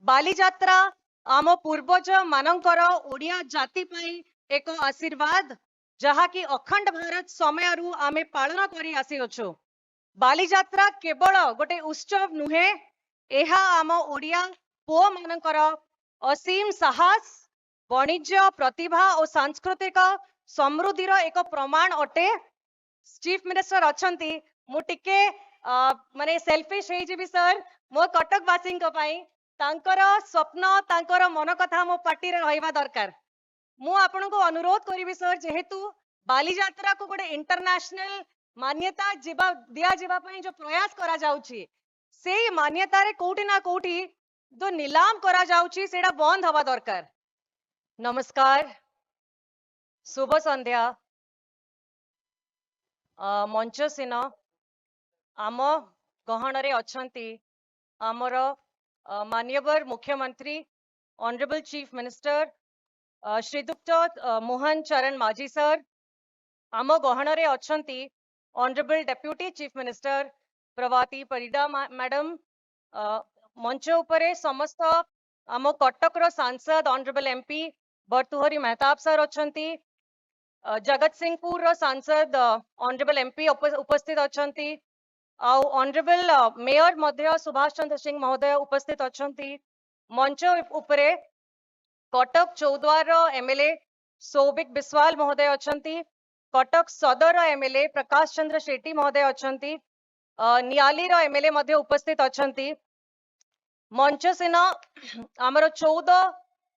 बालीजात्रा आम पूर्वज मानकर ओडिया जाति पई एक आशीर्वाद जहाँकि अखंड भारत समय आमे पालन करी आसी अछु। बालीजात्रा केवल गोटे उत्सव नुहे, एहा आम ओडिया पुओ मानकर असीम साहस, वाणिज्य प्रतिभा और सांस्कृतिक समृद्धिर एक प्रमाण अटे। चीफ मिनिस्टर अछंती मु टिके माने सेल्फिश हे जिबी सर मो कटकवासी तांकर स्वप्न तांकर मन कथा मो पार्टी रे रहइबा दरकार। मु आपनको अनुरोध करिबि सर, जेहेतु बालीजात्रा को गोटे इंटरनेशनल मान्यता जीवा दिया जीवा पई जो प्रयास करा जाउची, सेही मान्यता रे कोठी ना कोठी जो नीलाम करा जाउची सेडा बंद हवा दरकार। नमस्कार, शुभ संध्या। मंचसीन आम गहन रे अछंती आमर मान्यवर मुख्यमंत्री honourable chief minister Shriyukta Mohan Charan Majhi sir, आम गहन रे अछंती honourable deputy chief minister Prabhati Parida madam, मंच उपरे समस्त आम कटक रो सांसद honourable MP Bhartruhari Mahtab sir अछंती, जगत सिंहपुर रो सांसद ऑनरेबल एमपी उपस्थित अछंती, ऑनरेबल मेयर मध्य सुभाष चंद्र सिंह महोदय उपस्थित अछंती। मंच उपरे कटक चौद्वार एमएलए सौभिक बिस्वाल महोदय अछंती, कटक सदर एमएलए प्रकाश चंद्र शेट्टी महोदय अछंती, नियाली रो एमएलए मध्य उपस्थित अछंती। मंच सेना आमर 14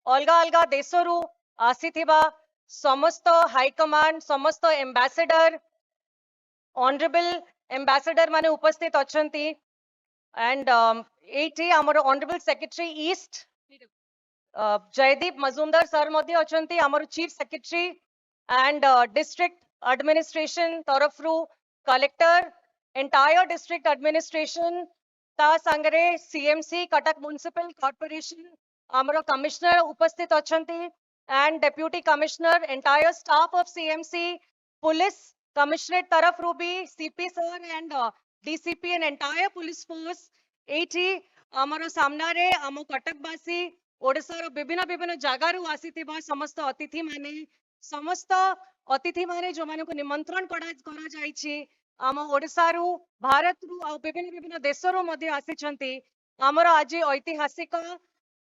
अलग अलग देशरू आसीथिबा समस्त हाईकमांड, समस्त एम्बेसडर, ऑनरेबल एम्बेसडर माने उपस्थित अछंती। एंड एटी आमर honourable secretary east Jaideep Majumdar sir मध्य अछंती, आमर chief secretary and district administration तरफरू कलेक्टर, एंटायर डिस्ट्रिक्ट एडमिनिस्ट्रेशन ता संगरे सीएमसी कटक म्युनिसिपल कॉर्पोरेशन आमर कमिश्नर उपस्थित अछंती and deputy commissioner, entire staff of CMC, police commissionerate तरफरू भी CP sir and DCP and entire police force एटी आमर सामना रे आम कटकवासी ओडिशार विभिन्न विभिन्न जगारू आसीथिबा समस्त अतिथि माने, समस्त अतिथि माने जो माने को निमंत्रण करा जायछि आम ओडिशारू, भारतरू आ विभिन्न विभिन्न देशरू मध्ये आसीछंती आमर आज ऐतिहासिक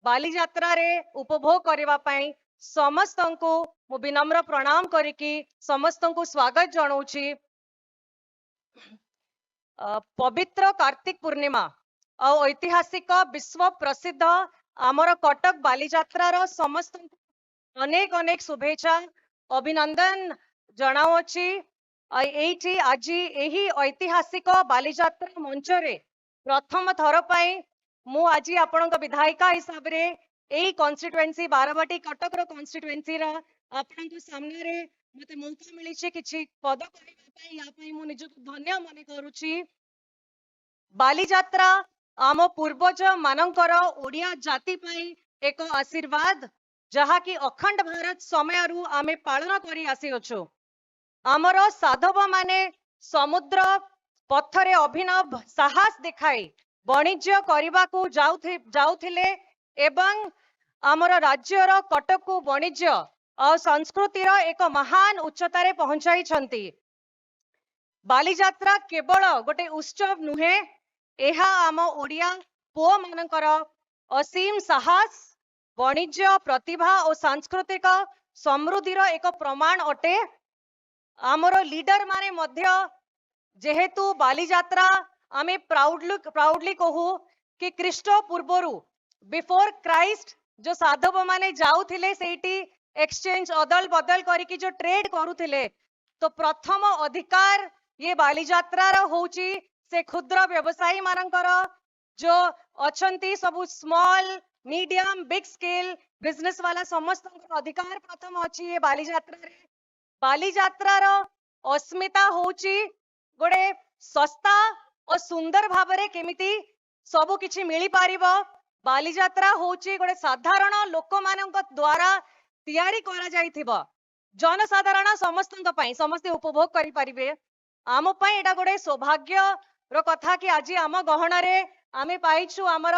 बालीजात्रा रे उपभोग करबा पई समस्तंको मु विनम्र प्रणाम करिकी समस्तंको स्वागत जणाउछि। पवित्र कार्तिक पूर्णिमा और ऐतिहासिक विश्व प्रसिद्ध आमर कटक बालीजात्रा रो समस्त अनेक अनेक शुभेच्छा अभिनंदन जणाउछि। एठी आज एही ऐतिहासिक बालीजात्रा मंच रे प्रथम थर पई मु आज आपनक विधायिका हिसाब रे एही कॉन्स्टिट्युएंसी बारवाटी कटक रो कॉन्स्टिट्युएंसी रा आपनक सामने रे मते मौका मिली छे किछि पद करिबा पई, या पई मु निजको धन्य माने करूछि। बालीजात्रा आम पूर्वज मानकर ओडिया जाति पई एक आशीर्वाद जहाँकि अखंड भारत समय आमे पालन करी आसी अछु। आमर साधव माने समुद्र पथरे अभिनव साहस दिखाई वाणिज्य करबा को जाउथिले एवं आमर राज्यर कटक को वाणिज्य और संस्कृतिर एक महान उच्चतारे पहुंचाई छंती। बालीजात्रा केवल गोटे उत्सव नुहे, एहा आम ओडिया पुओ मानकर असीम साहस, वाणिज्य प्रतिभा और सांस्कृतिक समृद्धिर एक प्रमाण अटे। आमर लीडर माने मध्य जेहेतु बालीजात्रा आमे प्राउडली कहू कि ख्रीष्ट पूर्वरु बिफोर क्राइस्ट जो साधव माने जाउथिले सेठी एक्सचेंज अदल बदल करिकी जो ट्रेड करूथिले, तो प्रथम अधिकार ये बालीजात्रा रो होची से क्षुद्र व्यवसायी मानकर जो अछंती सबु small medium big scale business वाला समस्त अधिकार प्रथम अछि ये बालीजात्रा रे। बालीजात्रा रो अस्मिता होची गोटे सस्ता और सुंदर भाबरे केमिति सबु किछि मिली पारिबो। बालीजात्रा होची गोटे साधारण लोक मानक द्वारा तैयारी करा जाइथिबो, जनसाधारण समस्तक पई समस्त उपभोग करि परिबे। आम पई एटा गोटे सौभाग्य रो कथा कि आज आम गहन रे आमे पाइछु आमर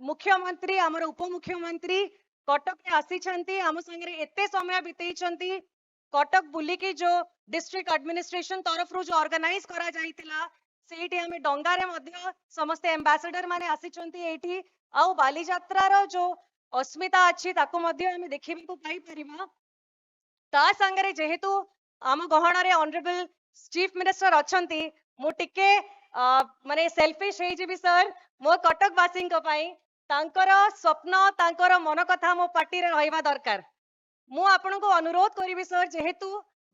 मुख्यमंत्री आमर उपमुख्यमंत्री कटक रे आसी आम संगे एते समय बितेइछंती कटक बुलिकी जो डिस्ट्रिक्ट एडमिनिस्ट्रेशन तरफ रु जो ऑर्गेनाइज करा जाइतिला सेठी हमें डंगा रे मध्य समस्त एम्बेसडर माने आसीछंती एठी आउ बालीजात्रा रो जो अस्मिता अछि ताको मध्य हमें देखिबे को पाई परिबा ता संगे जेहेतु आम गहन रे ऑनरेबल चीफ मिनिस्टर अछंती मु टिके माने सेल्फिश हे जिबी सर मो कटक वासी को पाई तांकर स्वप्न तांकर मन कथा मो पार्टी रे रहइबा दरकार मु आपन को अनुरोध करिबी सर जेहेतु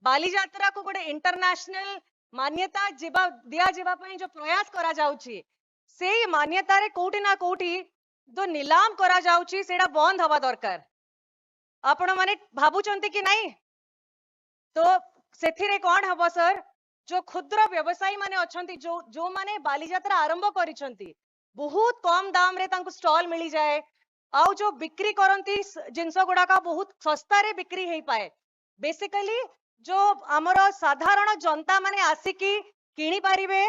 बालीजात्रा को गोटे इंटरनेशनल मान्यता जीवा दिया जीवा पई जो प्रयास करा जाउची सेही मान्यता रे कोठी ना कोठी जो नीलाम करा जाउची सेडा बंद हवा दरकार आपण माने भाबुचंती कि नहीं तो सेथिरे कोन हबो सर जो क्षुद्र व्यवसायी माने अछंती जो माने बालीजात्रा आरंभ करिसंती बहुत कम दाम रे तांको स्टॉल मिली जाए आउ जो बिक्री करंती जिंस गुडा का बहुत सस्ता रे बिक्री हेई पाए बेसिकली जो हमर साधारण जनता माने आसिकी किनी पारिबे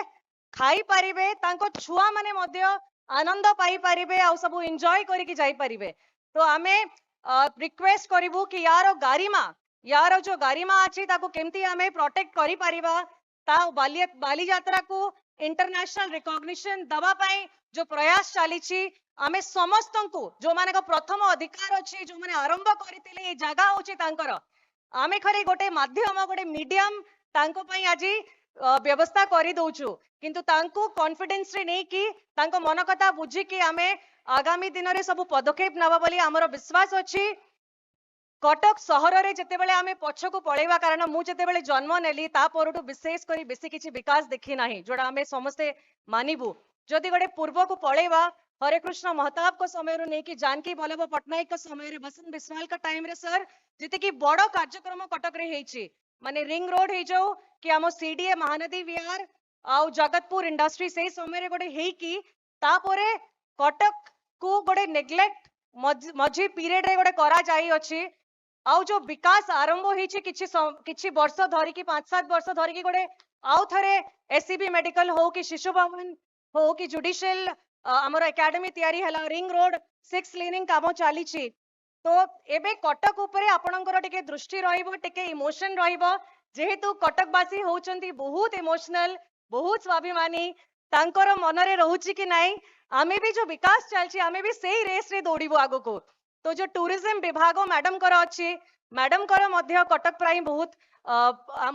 खाई पारिबे तांको छुआ माने मध्य आनंद पाई पारिबे आउ सब एंजॉय करिकी जाई पारिबे तो आमे रिक्वेस्ट करिवु कि यार गारिमा यार जो गारिमा अछि ताको केमती आमे प्रोटेक्ट करि पारिबा ता बालीजात्रा को इंटरनेशनल रिकॉग्निशन दबा पाई जो प्रयास चली आमे समस्त को जो माने को प्रथम अधिकार अछि जो माने आरंभ करथिले ए जगह होछि तांकर आमे खरे गोटे माध्यम गोटे मीडियम तांको पई आजी व्यवस्था करि दउछु किंतु तांको कॉन्फिडेंस रे नै कि तांको मन कथा बुझी कि आमे आगामी दिन रे सब पदक्षेप नबा बोली हमरो विश्वास अछि कटक सहर रे जेतेबेले आमे पछको पळेवा कारण मु जेतेबेले जन्म नेली ता परटु विशेष करी बेसी किछि विकास देखि नाही जोडा आमे समस्ते मानिबु जदि गोटे पूर्व को पळेवा हरे कृष्ण महताब को समय रो नै कि जानकी वल्लभ पटनायक को समय रे बसंत बिस्वाल का टाइम रे सर जेते कि बड़ कार्यक्रम कटक रे हेछि माने रिंग रोड हे जाऊ कि आम सीडीए महानदी विहार आउ जगतपुर इंडस्ट्री से समय रे गोटे हेई कि ता परे कटक को गोटे नेग्लेक्ट मझी पीरियड रे गोटे करा जाई अछि आउ जो विकास आरंभ होइछि किछि वर्ष धरी कि 5-7 वर्ष धरी कि गोटे आउ थरे एससीबी मेडिकल हो कि शिशु भवन हो कि जुडिशियल हमर एकेडमी तयारी हला रिंग रोड 6 लेनिंग काम चाली छी तो एबे कटक ऊपर आपनकर टिके दृष्टि रहिबो टिके इमोशन रहिबो जेहेतु कटकवासी होउचंती बहुत इमोशनल बहुत स्वाभिमानी तांकर मनरे रहउची कि नाही आमे भी जो विकास चलची आमे भी सेही रेस रे दौड़िबो आगो को तो जो टूरिज्म विभाग मैडम कर अच्छी मैडम कर मध्य कटक प्राय बहुत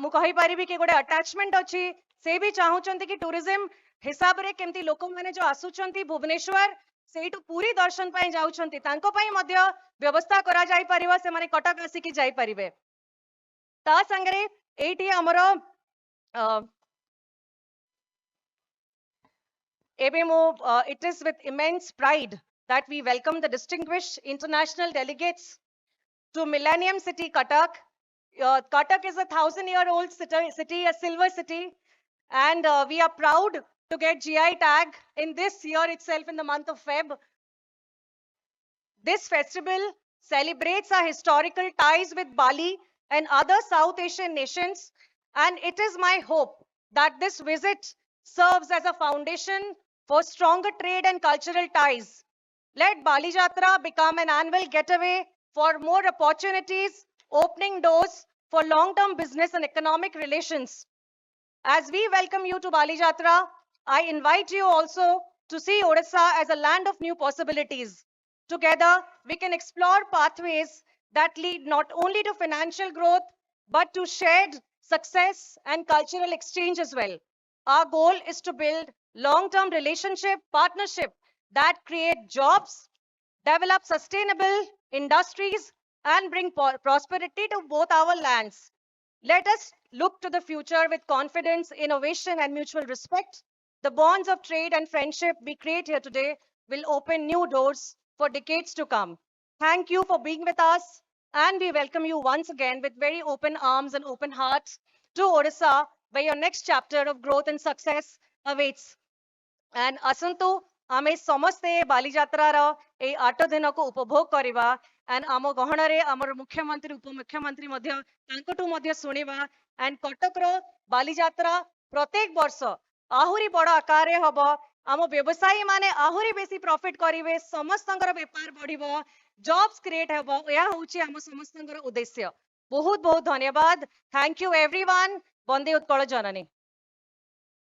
मु कहि परिबी कि गोटे अटैचमेंट अच्छी से भी चाहूचंती कि टूरिज्म हिसाब रे केमती लोक माने जो आसुचंती भुवनेश्वर सेठू पूरी दर्शन पाई जाउचंती तांको पाई मध्य व्यवस्था करा जाई परिबा से माने कटक आसी कि जाई परिबे ता संगरे एठी हमर एबे मो it is with immense pride that we welcome the distinguished international delegates to Millennium City Cuttack. Cuttack is a 1,000-year-old city, a silver city, and we are proud to get GI tag in this year itself in the month of Feb. This festival celebrates our historical ties with Bali and other South Asian nations, and it is my hope that this visit serves as a foundation for stronger trade and cultural ties. Let Balijatra become an annual getaway for more opportunities, opening doors for long-term business and economic relations. As we welcome you to Balijatra, I invite you also to see Odisha as a land of new possibilities. Together, we can explore pathways that lead not only to financial growth, but to shared success and cultural exchange as well. Our goal is to build long-term partnership that create jobs, develop sustainable industries, and bring prosperity to both our lands. Let us look to the future with confidence, innovation, and mutual respect. The bonds of trade and friendship we create here today will open new doors for decades to come. Thank you for being with us, and we welcome you once again with very open arms and open hearts to Odisha, where your next chapter of growth and success awaits. And asantu आमे समस्ते बालीजात्रा रो ए 8 दिन को उपभोग करिबा and आम गहन रे हमर मुख्यमंत्री उपमुख्यमंत्री मध्य तांकटू मध्य सुनिबा एंड कटक रो बालीजात्रा प्रत्येक वर्ष आहुरी बड़ आकार रे हबो आम व्यवसायी माने आहुरी बेसी प्रॉफिट करिवे समस्तंकर व्यापार बढ़िबो जॉब्स क्रिएट हेबो या होची आम समस्तंकर उद्देश्य बहुत बहुत धन्यवाद thank you everyone Vande Utkal Janani.